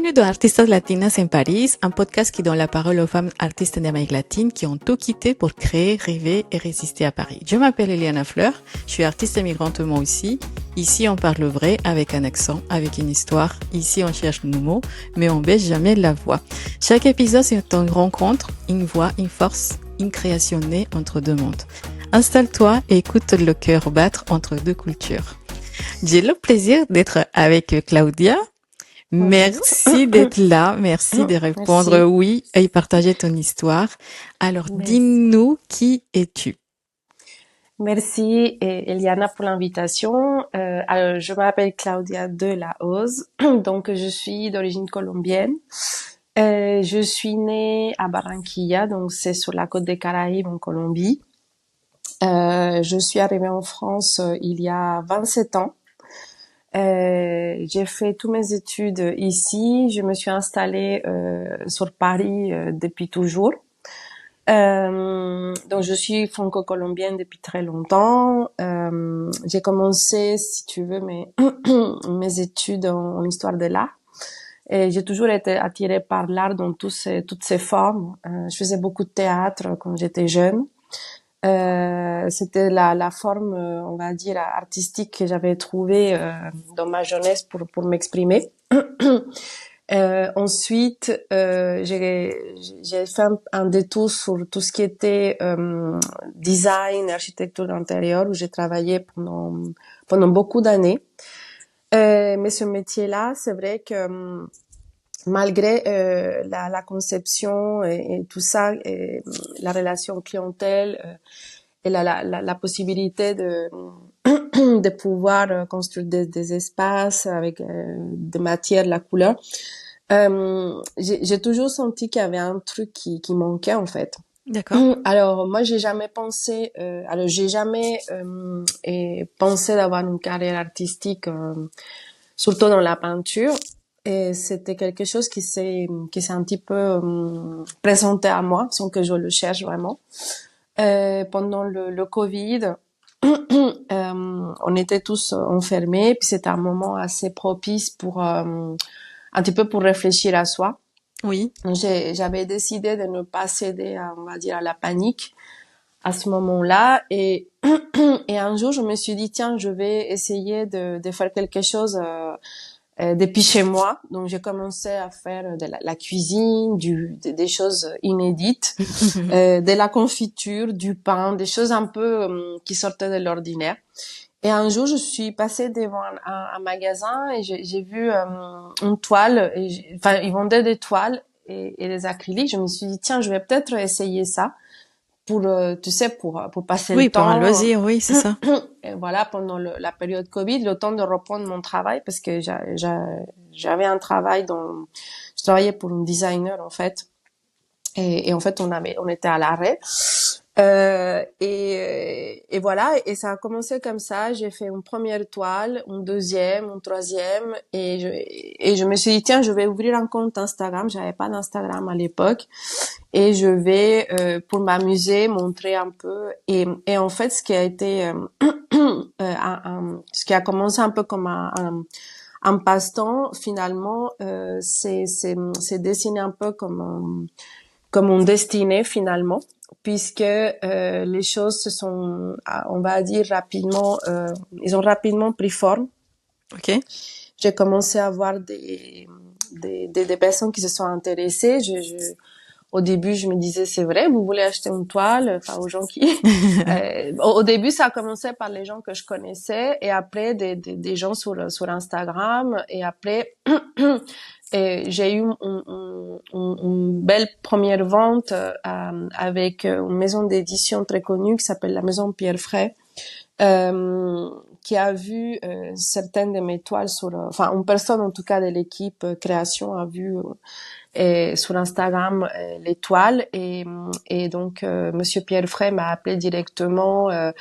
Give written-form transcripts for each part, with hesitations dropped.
Bienvenue dans Artistas Latinas en Paris, un podcast qui donne la parole aux femmes artistes d'Amérique latine qui ont tout quitté pour créer, rêver et résister à Paris. Je m'appelle Eliana Fleur, je suis artiste immigrante moi aussi. Ici, on parle vrai avec un accent, avec une histoire. Ici, on cherche nos mots, mais on baisse jamais la voix. Chaque épisode, c'est une rencontre, une voix, une force, une création née entre deux mondes. Installe-toi et écoute le cœur battre entre deux cultures. J'ai le plaisir d'être avec Claudia. Merci d'être là, merci de répondre Merci. oui et partager ton histoire. Alors, Merci. dis-nous, qui es-tu? Merci Eliana pour l'invitation. Alors, je m'appelle Claudia de la Hoz, donc je suis d'origine colombienne. Je suis née à Barranquilla, donc c'est sur la côte des Caraïbes en Colombie. Je suis arrivée en France il y a 27 ans. J'ai fait toutes mes études ici. Je me suis installée sur Paris depuis toujours. Donc je suis franco-colombienne depuis très longtemps. J'ai commencé, si tu veux, mes études en histoire de l'art. Et j'ai toujours été attirée par l'art dans toutes ses formes. Je faisais beaucoup de théâtre quand j'étais jeune. C'était la forme, on va dire, artistique que j'avais trouvée dans ma jeunesse pour m'exprimer. Ensuite, j'ai fait un détour sur tout ce qui était design, architecture d'intérieur, où j'ai travaillé pendant beaucoup d'années. Mais ce métier-là, c'est vrai que malgré la conception et tout ça, et la relation clientèle et la possibilité de pouvoir construire des espaces avec des matières, la couleur, j'ai toujours senti qu'il y avait un truc qui manquait en fait. D'accord. Alors moi j'ai jamais pensé pensé d'avoir une carrière artistique, surtout dans la peinture. Et c'était quelque chose qui s'est un petit peu présenté à moi sans que je le cherche vraiment. Pendant le Covid, on était tous enfermés, puis c'était un moment assez propice pour un petit peu pour réfléchir à soi. Oui. J'avais décidé de ne pas céder on va dire, à la panique à ce moment-là, et un jour je me suis dit tiens, je vais essayer de faire quelque chose depuis chez moi. Donc j'ai commencé à faire de la cuisine, des choses inédites, de la confiture, du pain, des choses un peu qui sortaient de l'ordinaire. Et un jour, je suis passée devant un magasin et j'ai vu une toile. Enfin, ils vendaient des toiles et des acryliques. Je me suis dit tiens, je vais peut-être essayer ça pour tu sais pour passer le Oui, pour un temps. loisir, oui, c'est ça. Et voilà, pendant la période Covid, le temps de reprendre mon travail parce que j'avais un travail je travaillais pour un designer en fait. Et en fait, on était à l'arrêt. Et voilà, et ça a commencé comme ça. J'ai fait une première toile, une deuxième, une troisième, et je me suis dit tiens, je vais ouvrir un compte Instagram. J'avais pas d'Instagram à l'époque, et je vais pour m'amuser, montrer un peu. Et en fait, ce qui a été ce qui a commencé un peu comme un passe-temps, finalement, c'est dessiné un peu comme une destinée finalement, puisque les choses se sont, on va dire rapidement, ils ont rapidement pris forme. Ok. J'ai commencé à voir des personnes qui se sont intéressées. Au début, je me disais, c'est vrai, vous voulez acheter une toile, enfin, aux gens qui, au début, ça a commencé par les gens que je connaissais, et après, des gens sur Instagram, et après, et j'ai eu une belle première vente, avec une maison d'édition très connue qui s'appelle la Maison Pierre Fray, qui a vu certaines de mes toiles enfin une personne en tout cas de l'équipe création a vu sur Instagram les toiles, et donc Monsieur Pierre Fray m'a appelé directement à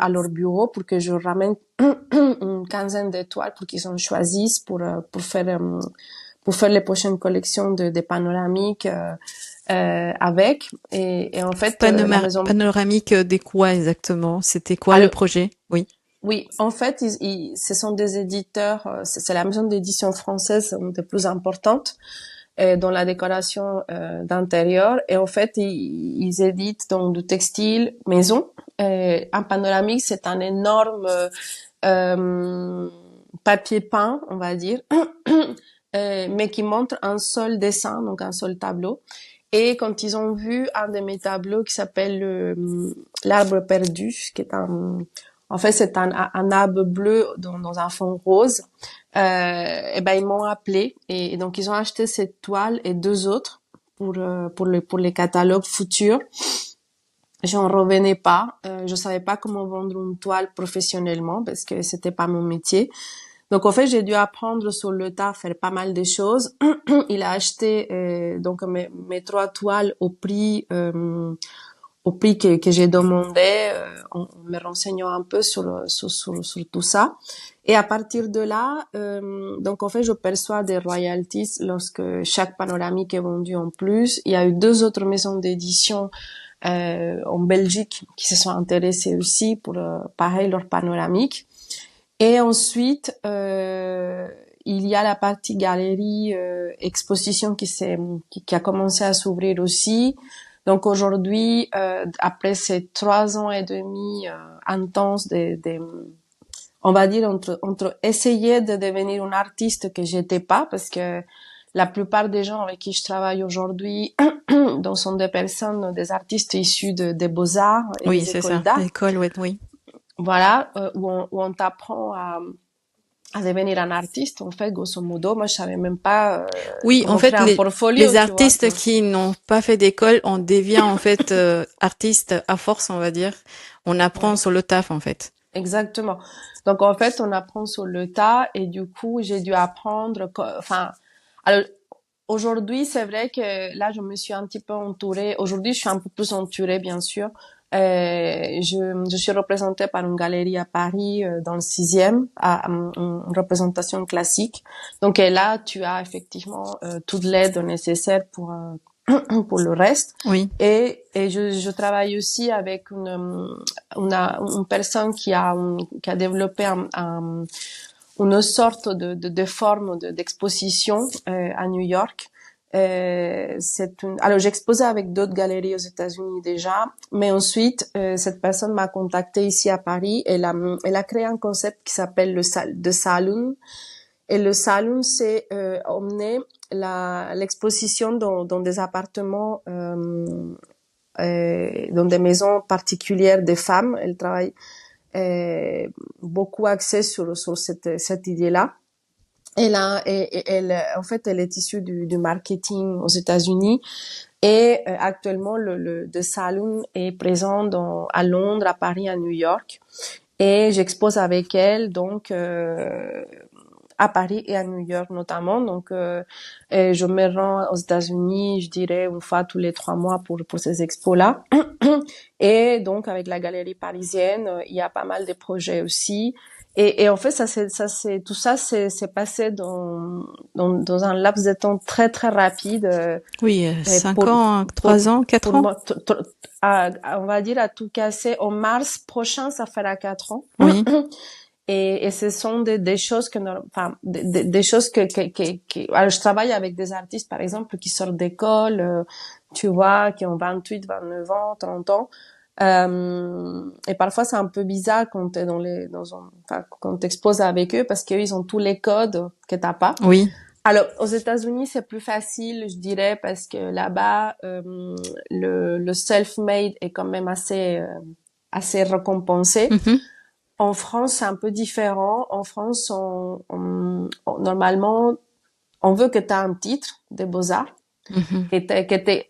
leur bureau pour que je ramène une quinzaine d'étoiles pour qu'ils en choisissent pour faire les prochaines collections des panoramiques avec, et en fait la maison Panoramique des quoi exactement? C'était quoi le alors, projet? Oui. Oui, en fait, ce sont des éditeurs, c'est la maison d'édition française des plus importantes dans la décoration d'intérieur. Et en fait, ils éditent donc du textile maison. Un panoramique, c'est un énorme papier peint, on va dire, mais qui montre un seul dessin, donc un seul tableau. Et quand ils ont vu un de mes tableaux qui s'appelle l'arbre perdu, qui est en fait, c'est un arbre bleu dans un fond rose. Et ben ils m'ont appelé et donc ils ont acheté cette toile et deux autres pour les catalogues futurs. J'en revenais pas. Je savais pas comment vendre une toile professionnellement parce que c'était pas mon métier. Donc en fait, j'ai dû apprendre sur le tas, faire pas mal de choses. Il a acheté donc mes trois toiles au prix que j'ai demandé, en me renseignant un peu sur tout ça. Et à partir de là, donc en fait, je perçois des royalties lorsque chaque panoramique est vendu en plus. Il y a eu deux autres maisons d'édition en Belgique qui se sont intéressées aussi pour pareil leur panoramique. Et ensuite, il y a la partie galerie exposition qui a commencé à s'ouvrir aussi. Donc aujourd'hui, après ces 3 ans et demi intenses on va dire entre essayer de devenir une artiste que j'étais pas, parce que la plupart des gens avec qui je travaille aujourd'hui, donc sont des personnes, des artistes issus des beaux-arts et Oui, des c'est écoles ça. d'art. L'école, ouais, oui. Voilà, où on t'apprend à devenir un artiste, en fait, grosso modo. Moi, je savais même pas Oui, en comment fait, créer un portfolio, les tu vois. artistes qui n'ont pas fait d'école, on devient en fait artiste à force, on va dire. On apprend Ouais, sur le taf, en fait. exactement. Donc, en fait, on apprend sur le tas et du coup, j'ai dû apprendre, enfin, alors, aujourd'hui, c'est vrai que là, je me suis un petit peu entourée. Aujourd'hui, je suis un peu plus entourée, bien sûr. Je suis représentée par une galerie à Paris, dans le 6e, à une représentation classique. Donc là, tu as effectivement toute l'aide nécessaire pour le reste. Oui. Et je travaille aussi avec une personne qui a développé une sorte de forme d'exposition à New York. Alors j'exposais avec d'autres galeries aux États-Unis déjà, mais ensuite cette personne m'a contacté ici à Paris. Elle a créé un concept qui s'appelle de Saloon. Et le Saloon, c'est emmener l'exposition dans des appartements, dans des maisons particulières des femmes. Elle travaille beaucoup axée sur cette idée-là. En fait, elle est issue du marketing aux États-Unis et actuellement le The Saloon est présent à Londres, à Paris, à New York et j'expose avec elle donc à Paris et à New York notamment. Donc et je me rends aux États-Unis, je dirais une fois tous les 3 mois pour ces expos-là. Et donc avec la galerie parisienne, il y a pas mal de projets aussi. Et en fait, tout ça s'est passé dans un laps de temps très très rapide. Oui, Et 5 ans, 3 ans, pour 4 ans. moi, on va dire à tout casser, en mars prochain, ça fera 4 ans. Oui. Et ce sont des choses enfin, des choses alors je travaille avec des artistes, par exemple, qui sortent d'école, tu vois, qui ont 28, 29 ans, 30 ans. Et parfois c'est un peu bizarre quand t'es enfin, quand t'exposes avec eux parce qu'eux ils ont tous les codes que t'as pas. Oui. Alors aux États-Unis c'est plus facile, je dirais, parce que là-bas le self-made est quand même assez récompensé. Mhm. En France, c'est un peu différent. En France, normalement, on veut que tu aies un titre de beaux-arts. Mhm.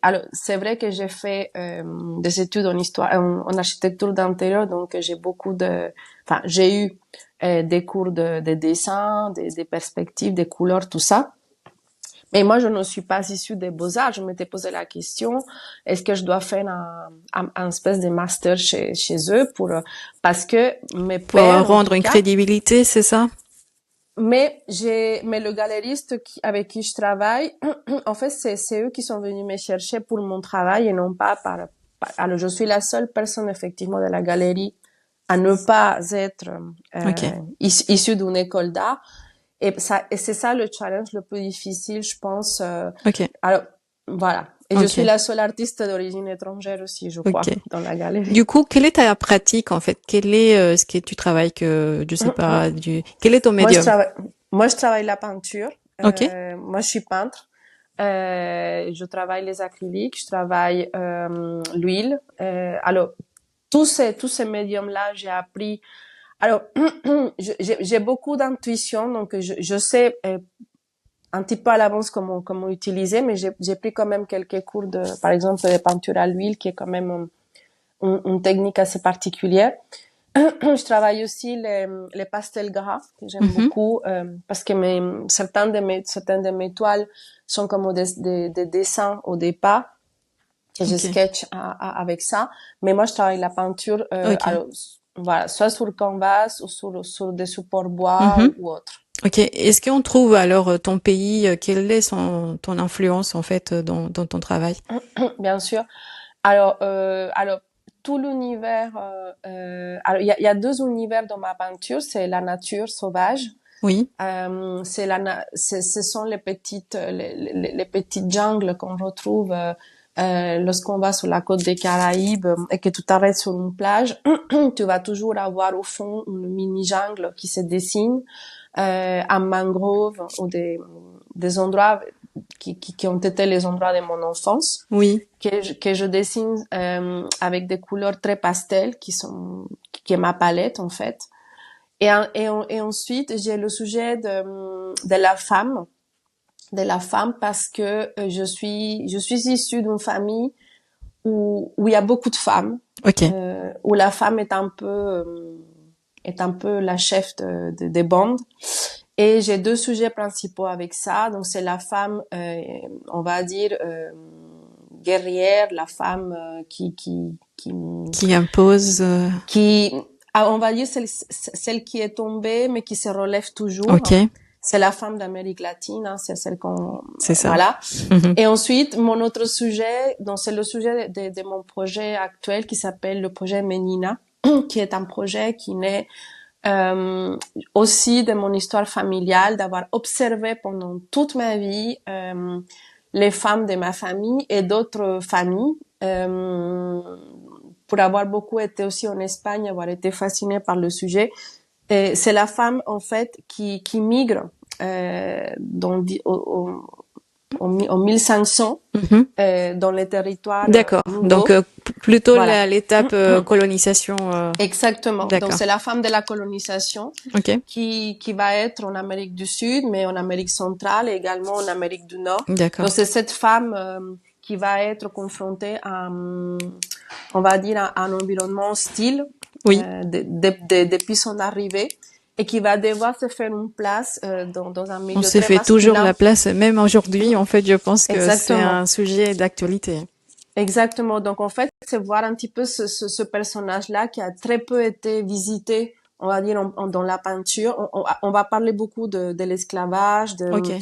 Alors, c'est vrai que j'ai fait des études en histoire, en architecture d'intérieur, donc j'ai eu des cours de dessin, des perspectives, des couleurs, tout ça. Mais moi, je ne suis pas issue des beaux-arts. Je m'étais posé la question, est-ce que je dois faire un espèce de master chez eux parce que mes Pour pères, en rendre tout une cas, crédibilité, c'est ça? mais le galeriste avec qui je travaille, en fait, c'est eux qui sont venus me chercher pour mon travail et non pas alors, je suis la seule personne, effectivement, de la galerie à ne pas être Ok. issu d'une école d'art. Et c'est ça le challenge le plus difficile, je pense. Ok. Alors, voilà. Et je suis Ok. la seule artiste d'origine étrangère aussi, je crois, Ok. dans la galerie. Du coup, quelle est ta pratique en fait? Quel est ce que tu travailles je sais pas, quel est ton Moi, je médium? travaille, moi, je travaille la peinture. Ok. Moi, je suis peintre. Je travaille les acryliques, je travaille l'huile. Alors, tous ces médiums-là, j'ai appris. Alors, j'ai beaucoup d'intuition, donc je sais un petit peu à l'avance comment utiliser, mais j'ai pris quand même quelques cours de, par exemple, de peinture à l'huile, qui est quand même une technique assez particulière. Je travaille aussi les pastels gras, que j'aime Mhm. beaucoup, parce que certaines de mes toiles sont comme des dessins au départ, que je Ok. sketch avec ça. Mais moi, je travaille la peinture, Ok. alors, voilà, soit sur canvas ou sur des supports bois Mhm. ou autre. Ok. Est-ce qu'on trouve alors ton pays, quelle est ton influence en fait dans ton travail? Bien sûr. Alors, tout l'univers, alors il y a deux univers dans ma peinture, c'est la nature sauvage. Oui. Ce sont les petites jungles qu'on retrouve lorsqu'on va sur la côte des Caraïbes et que tu t'arrêtes sur une plage. Tu vas toujours avoir au fond une mini jungle qui se dessine, un mangrove ou des endroits qui ont été les endroits de mon enfance Oui. que je dessine avec des couleurs très pastel qui est ma palette en fait. Et ensuite, j'ai le sujet de la femme parce que je suis issue d'une famille où il y a beaucoup de femmes, Ok. où la femme est un peu la chef des bandes. Et j'ai deux sujets principaux avec ça. Donc c'est la femme, on va dire guerrière, la femme Qui impose. qui on va dire celle qui est tombée mais qui se relève toujours. Ok. C'est la femme d'Amérique latine, hein, c'est celle qu'on C'est ça. voilà. Mhm. Et ensuite mon autre sujet, donc c'est le sujet de mon projet actuel qui s'appelle le projet Menina, qui est un projet qui naît aussi de mon histoire familiale, d'avoir observé pendant toute ma vie les femmes de ma famille et d'autres familles. Pour avoir beaucoup été aussi en Espagne, avoir été fascinée par le sujet. Et c'est la femme en fait qui migre en 1500 Mhm. dans les territoires D'accord. Donc nouveaux. plutôt Voilà. l'étape colonisation. Exactement. Donc D'accord. c'est la femme de la colonisation Ok. qui va être en Amérique du Sud, mais en Amérique centrale et également en Amérique du Nord. Donc D'accord. c'est cette femme qui va être confrontée à, on va dire, à un environnement hostile Oui. depuis son arrivée et qui va devoir se faire une place dans un On milieu se très fait toujours la masculin. place, même aujourd'hui. En fait, je pense que c'est Exactement. un sujet d'actualité. Exactement. Donc, en fait, c'est voir un petit peu ce personnage-là qui a très peu été visité, on va dire, dans la peinture. On va parler beaucoup de l'esclavage, Ok.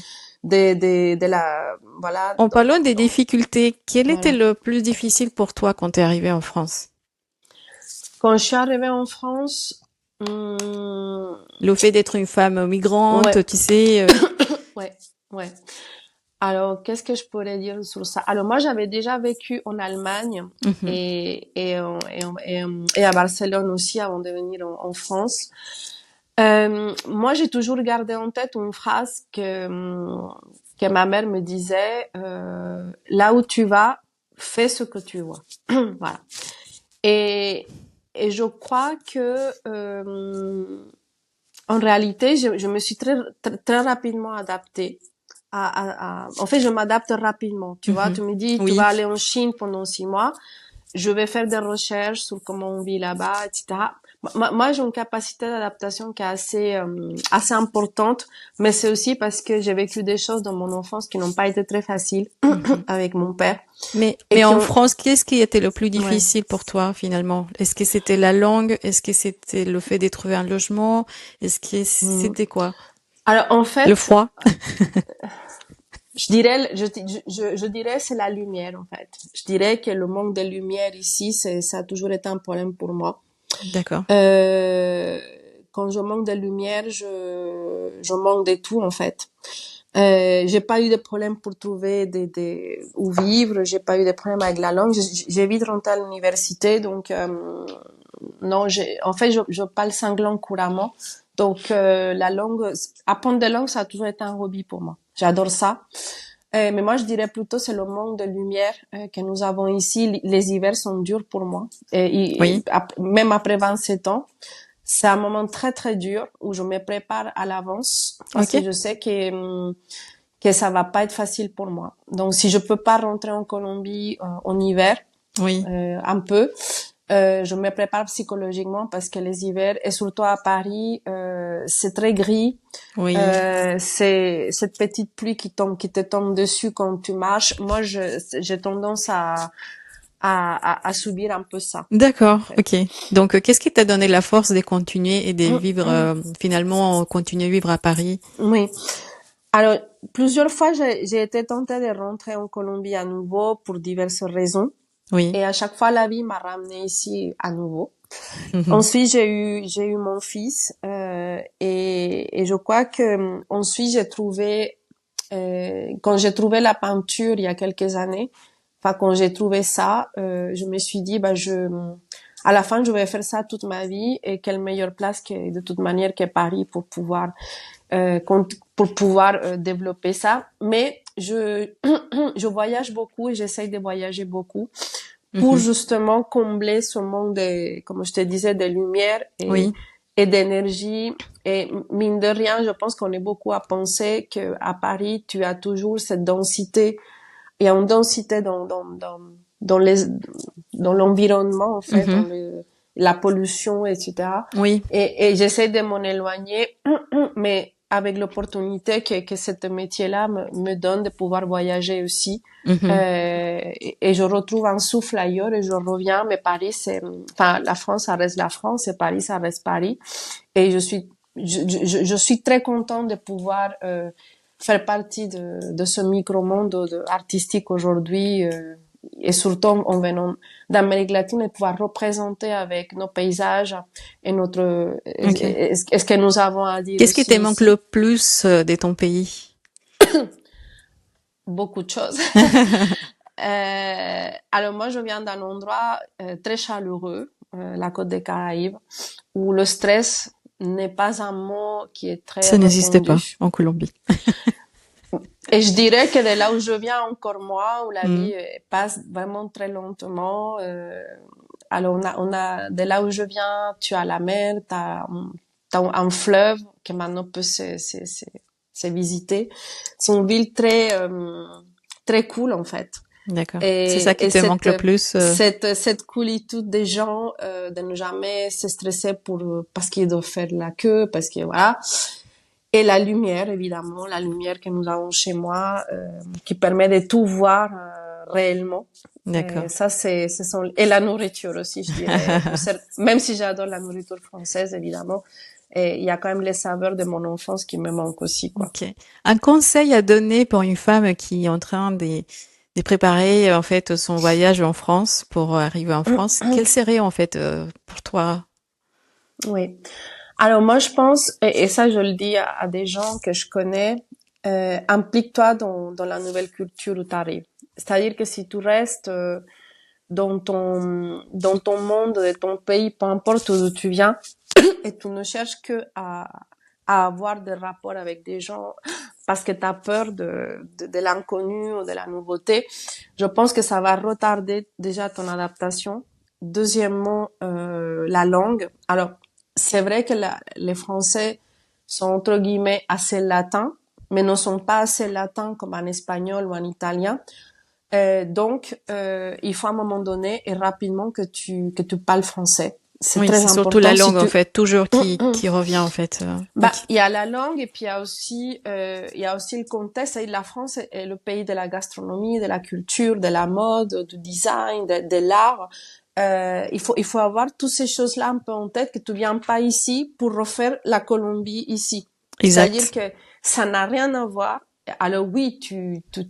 de la, voilà, En parlant des difficultés, quel était voilà. le plus difficile pour toi quand tu es arrivée en France? Quand je suis arrivée en France, hum, Le fait d'être une femme ouais, migrante, tu sais. ouais, ouais. Alors, qu'est-ce que je pourrais dire sur ça? Alors, moi, j'avais déjà vécu en Allemagne Mhm. et à Barcelone aussi avant de venir en France. Moi, j'ai toujours gardé en tête une phrase que ma mère me disait, là où tu vas, fais ce que tu vois. Voilà. Et, et je crois que, en réalité, je me suis très rapidement adaptée. En fait, je m'adapte rapidement. Tu vois, Mhm. tu me dis, tu vas Oui. aller en Chine pendant 6 mois. Je vais faire des recherches sur comment on vit là-bas, etc. Moi, j'ai une capacité d'adaptation qui est assez importante, mais c'est aussi parce que j'ai vécu des choses dans mon enfance qui n'ont pas été très faciles Mhm. avec mon père et Mais qui en ont, France, qu'est-ce qui était le plus ouais. difficile pour toi finalement? Est-ce que c'était la langue? Est-ce que c'était le fait de trouver un logement? Est-ce que Mm. c'était quoi? Alors, en Le fait, froid? je dirais c'est la lumière, en fait. Je dirais que le manque de lumière ici, ça a toujours été un problème pour moi. D'accord. Quand je manque de lumière, je manque de tout en fait. J'ai pas eu de problème pour trouver où vivre. J'ai pas eu de problème avec la langue. J'ai vite rentré à l'université, donc non, en fait, je parle 5 langues couramment. Donc la langue, apprendre des langues, ça a toujours été un hobby pour moi. J'adore ça. Mais moi, je dirais plutôt c'est le manque de lumière que nous avons ici. Les hivers sont durs pour moi. Oui. Même après 27 ans, c'est un moment très très dur où je me prépare à l'avance parce Ok. que je sais que ça va pas être facile pour moi. Donc si je peux pas rentrer en Colombie en hiver, Oui. un peu, je me prépare psychologiquement parce que les hivers et surtout à Paris, c'est très gris. Oui. C'est cette petite pluie qui te tombe dessus quand tu marches. Moi, j'ai tendance à subir un peu ça, en D'accord. fait. Ok. Donc, qu'est-ce qui t'a donné la force de continuer et de vivre, finalement, continuer à vivre à Paris? Oui. Alors, plusieurs fois, j'ai été tentée de rentrer en Colombie à nouveau pour diverses raisons. Oui. Et à chaque fois, la vie m'a ramenée ici à nouveau. Mhm. Ensuite, j'ai eu mon fils, et je crois que ensuite quand j'ai trouvé la peinture il y a quelques années, enfin quand j'ai trouvé ça, je me suis dit à la fin je vais faire ça toute ma vie et quelle meilleure place que de toute manière que Paris pour pouvoir développer ça. Mais je voyage beaucoup et j'essaye de voyager beaucoup pour Mhm. justement combler ce manque comme je te disais, de lumière Oui. et d'énergie. Et mine de rien, je pense qu'on est beaucoup à penser que à Paris, tu as toujours cette densité. Il y a une densité dans les, dans l'environnement, en fait, Mhm. la pollution, etc. Oui. Et j'essaie de m'en éloigner, mais avec l'opportunité que ce métier-là me donne de pouvoir voyager aussi. Mhm. Et je retrouve un souffle ailleurs et je reviens, mais Paris, enfin, la France, ça reste la France et Paris, ça reste Paris. Et je suis très contente de pouvoir, faire partie de ce micro-monde artistique aujourd'hui, et surtout en venant d'Amérique latine et pouvoir représenter avec nos paysages et Ok. ce que nous avons à dire Qu'est-ce qui te aussi manque le ici. plus de ton pays? Beaucoup de choses. Alors moi, je viens d'un endroit très chaleureux, la côte des Caraïbes, où le stress n'est pas un mot qui est très Ça n'existe pas répandu. en Colombie. Et je dirais que de là où je viens encore moi, où la Mhm. vie passe vraiment très lentement, alors de là où je viens, tu as la mer, t'as un fleuve que maintenant peut se visiter. C'est une ville très cool en fait. D'accord. C'est ça qui Et te manque le plus. cette coolitude des gens, de ne jamais se stresser parce qu'ils doivent faire la queue, parce que voilà. Et la lumière, évidemment, la lumière que nous avons chez moi, qui permet de tout voir réellement. Et D'accord. ça, et la nourriture aussi, je dirais. Même si j'adore la nourriture française, évidemment, et il y a quand même les saveurs de mon enfance qui me manquent aussi, quoi. Ok. Un conseil à donner pour une femme qui est en train de préparer en fait son voyage en France pour arriver en France, quel serait en fait pour toi? Oui. Alors moi, je pense, et ça, je le dis à des gens que je connais, implique-toi dans la nouvelle culture où tu arrives. C'est-à-dire que si tu restes dans ton monde, dans ton pays, peu importe d'où tu viens, et tu ne cherches que à avoir des rapports avec des gens parce que tu as peur de l'inconnu ou de la nouveauté, je pense que ça va retarder déjà ton adaptation. Deuxièmement, la langue. Alors, c'est vrai que les Français sont entre guillemets assez latins, mais ne sont pas assez latins comme en espagnol ou en italien. Donc, il faut à un moment donné et rapidement que tu parles français. C'est Oui, très c'est surtout la important. Si langue en tu fait, toujours qui revient en fait. bah, Ok. il y a la langue et puis il y a aussi le contexte. Et la France est le pays de la gastronomie, de la culture, de la mode, du design, de l'art. Il faut avoir toutes ces choses-là un peu en tête que tu viens pas ici pour refaire la Colombie ici. C'est-à-dire Exact. que ça n'a rien à voir. Alors oui,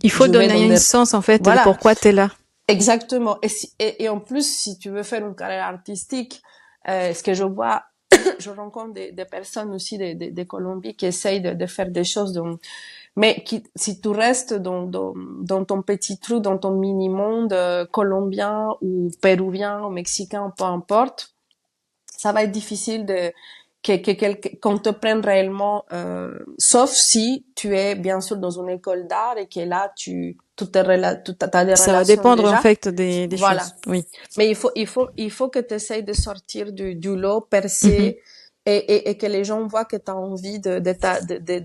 Il faut je vais donner dans un des, sens en fait de voilà, pourquoi t'es là. exactement. Et en plus, si tu veux faire une carrière artistique, Ce que je vois, je rencontre des personnes aussi de Colombie qui essayent de faire des choses, mais si tu restes dans ton petit trou, dans ton mini-monde colombien ou péruvien ou mexicain, peu importe, ça va être difficile qu'on te prenne réellement, sauf si tu es bien sûr dans une école d'art et que là t'as des Ça va relations dépendre en déjà. fait des Voilà. choses. Oui. Mais il faut que tu essayes de sortir du lot, Mhm. percer, et que les gens voient que tu as envie de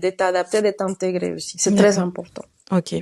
t'adapter, de t'intégrer aussi. C'est très D'accord. important. Ok.